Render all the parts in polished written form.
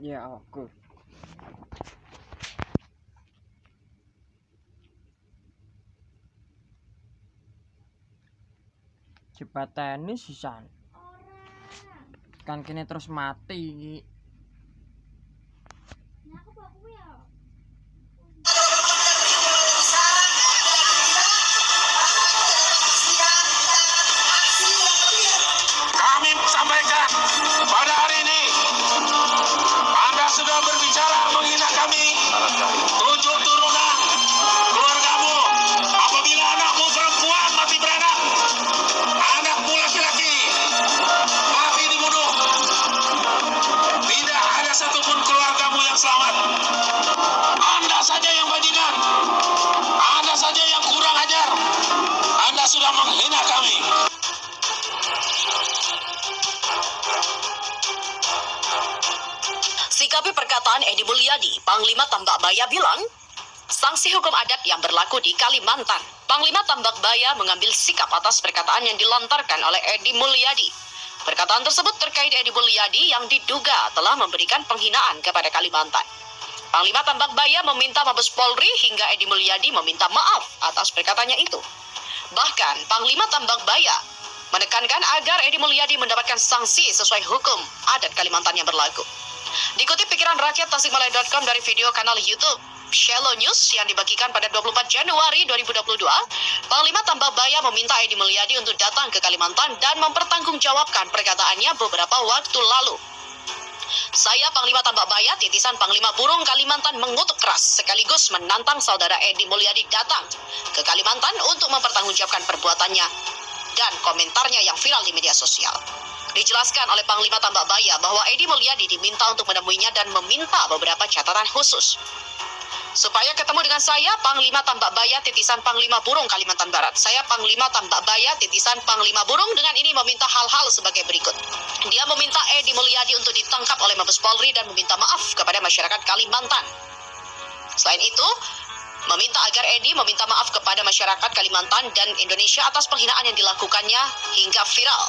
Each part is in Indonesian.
Ya aku. Jepatane sisan. Kan kene terus mati. Kami sampaikan pada hari ini Anda sudah berbicara menghina kami, tujuh turunan keluargamu. Apabila anakmu perempuan mati beranak, anakmu laki-laki mati dibunuh, tidak ada satupun keluargamu yang selamat. Anda saja yang bajingan, Anda saja yang kurang ajar. Anda sudah menghina kami. Sikapi perkataan Edi Mulyadi, Panglima Tambak Baya bilang, sanksi hukum adat yang berlaku di Kalimantan. Panglima Tambak Baya mengambil sikap atas perkataan yang dilontarkan oleh Edi Mulyadi. Perkataan tersebut terkait Edi Mulyadi yang diduga telah memberikan penghinaan kepada Kalimantan. Panglima Tambak Baya meminta Mabes Polri hingga Edi Mulyadi meminta maaf atas perkataannya itu. Bahkan Panglima Tambak Baya menekankan agar Edi Mulyadi mendapatkan sanksi sesuai hukum adat Kalimantan yang berlaku. Dikutip pikiran rakyat Tasikmalaya.com dari video kanal YouTube Shallow News yang dibagikan pada 24 Januari 2022, Panglima Tambak Baya meminta Edi Mulyadi untuk datang ke Kalimantan dan mempertanggungjawabkan perkataannya beberapa waktu lalu. Saya Panglima Tambak Baya, titisan Panglima Burung Kalimantan mengutuk keras sekaligus menantang saudara Edi Mulyadi datang ke Kalimantan untuk mempertanggungjawabkan perbuatannya dan komentarnya yang viral di media sosial. Dijelaskan oleh Panglima Tambak Baya bahwa Edi Mulyadi diminta untuk menemuinya dan meminta beberapa catatan khusus. Supaya ketemu dengan saya, Panglima Tambak Baya, titisan Panglima Burung Kalimantan Barat. Saya Panglima Tambak Baya, titisan Panglima Burung dengan ini meminta hal-hal sebagai berikut. Dia meminta Edi Mulyadi untuk ditangkap oleh Mabes Polri dan meminta maaf kepada masyarakat Kalimantan. Selain itu, meminta agar Edi meminta maaf kepada masyarakat Kalimantan dan Indonesia atas penghinaan yang dilakukannya hingga viral.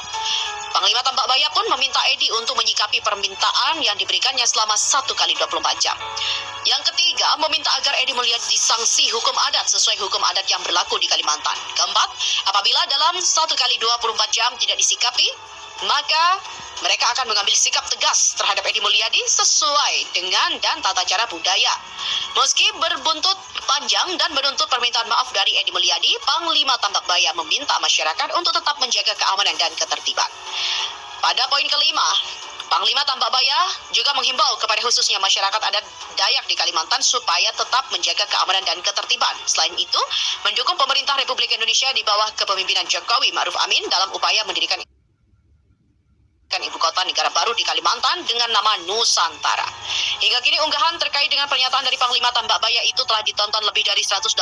Panglima Tambak Baya pun meminta Edi untuk menyikapi permintaan yang diberikannya selama 1 kali 24 jam. Yang ketiga, meminta agar Edi Mulyadi disanksi hukum adat sesuai hukum adat yang berlaku di Kalimantan. Keempat, apabila dalam 1 kali 24 jam tidak disikapi, maka mereka akan mengambil sikap tegas terhadap Edi Mulyadi sesuai dengan dan tata cara budaya. Meski berbuntut panjang dan menuntut permintaan maaf dari Edi Mulyadi, Panglima Tambak Baya meminta masyarakat untuk tetap menjaga keamanan dan ketertiban. Pada poin kelima, Panglima Tambak Baya juga menghimbau kepada khususnya masyarakat adat Dayak di Kalimantan supaya tetap menjaga keamanan dan ketertiban. Selain itu, mendukung pemerintah Republik Indonesia di bawah kepemimpinan Jokowi Ma'ruf Amin dalam upaya mendirikan ibu kota negara baru di Kalimantan dengan nama Nusantara. Hingga kini unggahan terkait dengan pernyataan dari Panglima Tambak Baya itu telah ditonton lebih dari 126.000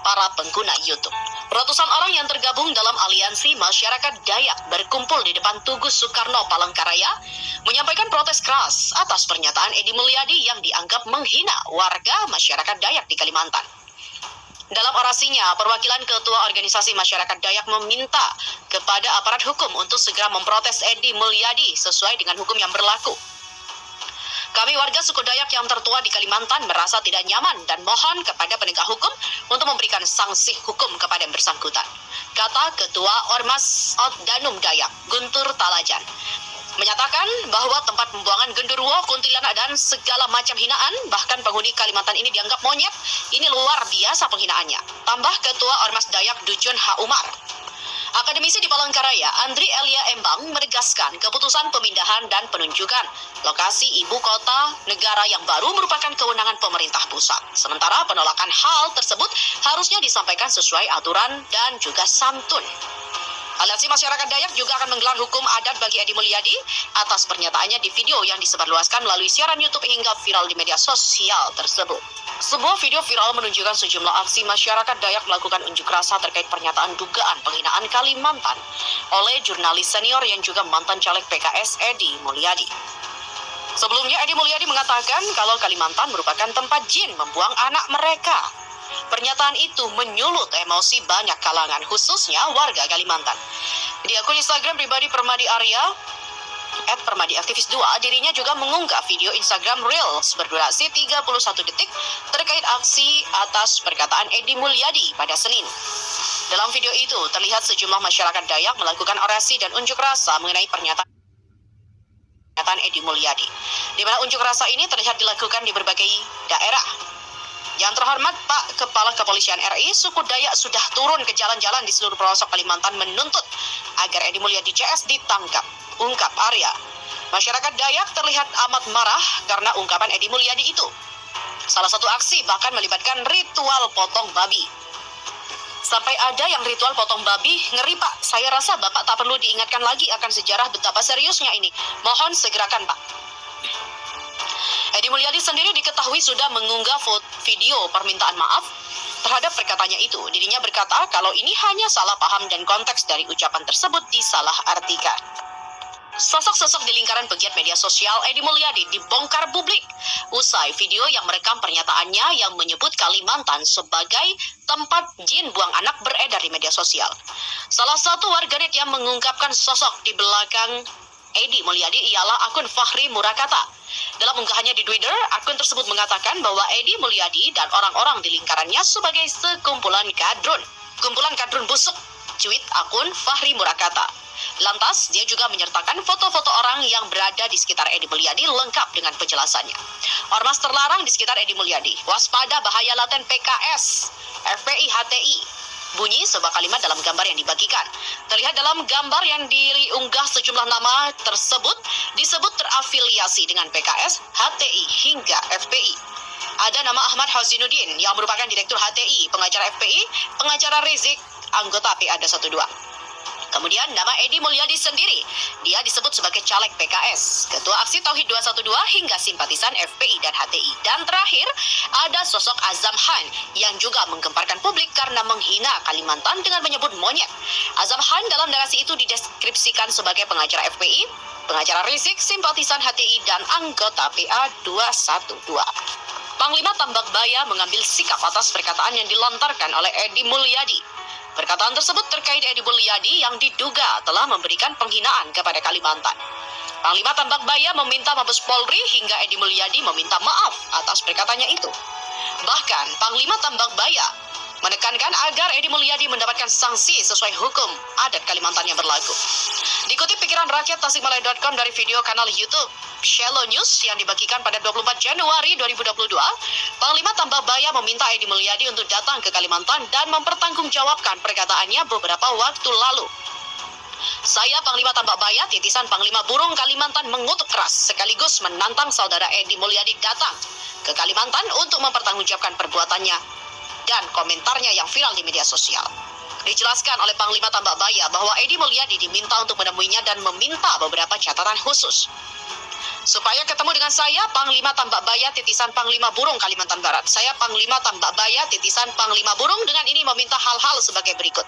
para pengguna YouTube. Ratusan orang yang tergabung dalam aliansi masyarakat Dayak berkumpul di depan Tugu Soekarno Palangkaraya menyampaikan protes keras atas pernyataan Edi Mulyadi yang dianggap menghina warga masyarakat Dayak di Kalimantan. Dalam orasinya, perwakilan Ketua Organisasi Masyarakat Dayak meminta kepada aparat hukum untuk segera memprotes Edi Mulyadi sesuai dengan hukum yang berlaku. Kami warga suku Dayak yang tertua di Kalimantan merasa tidak nyaman dan mohon kepada penegak hukum untuk memberikan sanksi hukum kepada yang bersangkutan, kata Ketua Ormas Danum Dayak, Guntur Talajan. Menyatakan bahwa tempat pembuangan genderuwo, kuntilanak, dan segala macam hinaan, bahkan penghuni Kalimantan ini dianggap monyet, ini luar biasa penghinaannya. Tambah Ketua Ormas Dayak Ducun H. Umar. Akademisi di Palangkaraya, Andri Elia Embang, menegaskan keputusan pemindahan dan penunjukan lokasi ibu kota negara yang baru merupakan kewenangan pemerintah pusat. Sementara penolakan hal tersebut harusnya disampaikan sesuai aturan dan juga santun. Aliansi Masyarakat Dayak juga akan menggelar hukum adat bagi Edi Mulyadi atas pernyataannya di video yang disebarluaskan melalui siaran YouTube hingga viral di media sosial tersebut. Sebuah video viral menunjukkan sejumlah aksi masyarakat Dayak melakukan unjuk rasa terkait pernyataan dugaan penghinaan Kalimantan oleh jurnalis senior yang juga mantan caleg PKS Edi Mulyadi. Sebelumnya Edi Mulyadi mengatakan kalau Kalimantan merupakan tempat jin membuang anak mereka. Pernyataan itu menyulut emosi banyak kalangan, khususnya warga Kalimantan. Di akun Instagram pribadi Permadi Arya, @permadiaktivis 2, dirinya juga mengunggah video Instagram Reels berdurasi 31 detik terkait aksi atas perkataan Edi Mulyadi pada Senin. Dalam video itu, terlihat sejumlah masyarakat Dayak melakukan orasi dan unjuk rasa mengenai pernyataan Edi Mulyadi, di mana unjuk rasa ini terlihat dilakukan di berbagai daerah. Yang terhormat Pak Kepala Kepolisian RI, suku Dayak sudah turun ke jalan-jalan di seluruh pelosok Kalimantan menuntut agar Edi Mulyadi CS ditangkap, ungkap Arya. Masyarakat Dayak terlihat amat marah karena ungkapan Edi Mulyadi itu. Salah satu aksi bahkan melibatkan ritual potong babi. Sampai ada yang ritual potong babi, ngeri Pak. Saya rasa Bapak tak perlu diingatkan lagi akan sejarah betapa seriusnya ini. Mohon segerakan Pak. Edi Mulyadi sendiri diketahui sudah mengunggah video permintaan maaf terhadap perkataannya itu. Dirinya berkata kalau ini hanya salah paham dan konteks dari ucapan tersebut disalahartikan. Sosok-sosok di lingkaran pegiat media sosial Edi Mulyadi dibongkar publik usai video yang merekam pernyataannya yang menyebut Kalimantan sebagai tempat jin buang anak beredar di media sosial. Salah satu warganet yang mengungkapkan sosok di belakang Edi Mulyadi ialah akun Fahri Murakata. Dalam unggahannya di Twitter, akun tersebut mengatakan bahwa Edi Mulyadi dan orang-orang di lingkarannya sebagai sekumpulan kadrun. Kumpulan kadrun busuk, cuit akun Fahri Murakata. Lantas, dia juga menyertakan foto-foto orang yang berada di sekitar Edi Mulyadi lengkap dengan penjelasannya. Ormas terlarang di sekitar Edi Mulyadi. Waspada bahaya laten PKS, FPI, HTI. Bunyi sebuah kalimat dalam gambar yang dibagikan. Terlihat dalam gambar yang diunggah sejumlah nama tersebut disebut terafiliasi dengan PKS, HTI, hingga FPI. Ada nama Ahmad Hazinuddin yang merupakan Direktur HTI, pengacara FPI, pengacara Rizik, anggota PA 12. Kemudian nama Edi Mulyadi sendiri, dia disebut sebagai caleg PKS, Ketua Aksi Tauhid 212 hingga simpatisan FPI dan HTI. Dan terakhir, ada sosok Azam Han yang juga menggemparkan publik karena menghina Kalimantan dengan menyebut monyet. Azam Han dalam narasi itu dideskripsikan sebagai pengacara FPI, pengacara Rizik, simpatisan HTI, dan anggota PA 212. Panglima Tambak Baya mengambil sikap atas perkataan yang dilontarkan oleh Edi Mulyadi. Perkataan tersebut terkait Edi Mulyadi yang diduga telah memberikan penghinaan kepada Kalimantan. Panglima Tambak Baya meminta Mabes Polri hingga Edi Mulyadi meminta maaf atas perkataannya itu. Bahkan Panglima Tambak Baya menekankan agar Edi Mulyadi mendapatkan sanksi sesuai hukum adat Kalimantan yang berlaku. Dikutip pikiran rakyat tasikmalaya.com dari video kanal YouTube Shallow News yang dibagikan pada 24 Januari 2022, Panglima Tambak Baya meminta Edi Mulyadi untuk datang ke Kalimantan dan mempertanggungjawabkan perkataannya beberapa waktu lalu. Saya Panglima Tambak Baya, titisan Panglima Burung Kalimantan mengutuk keras sekaligus menantang saudara Edi Mulyadi datang ke Kalimantan untuk mempertanggungjawabkan perbuatannya dan komentarnya yang viral di media sosial. Dijelaskan oleh Panglima Tambak Baya bahwa Edi Mulyadi diminta untuk menemuinya dan meminta beberapa catatan khusus. Supaya ketemu dengan saya, Panglima Tambak Baya, titisan Panglima Burung Kalimantan Barat. Saya Panglima Tambak Baya, titisan Panglima Burung, dengan ini meminta hal-hal sebagai berikut.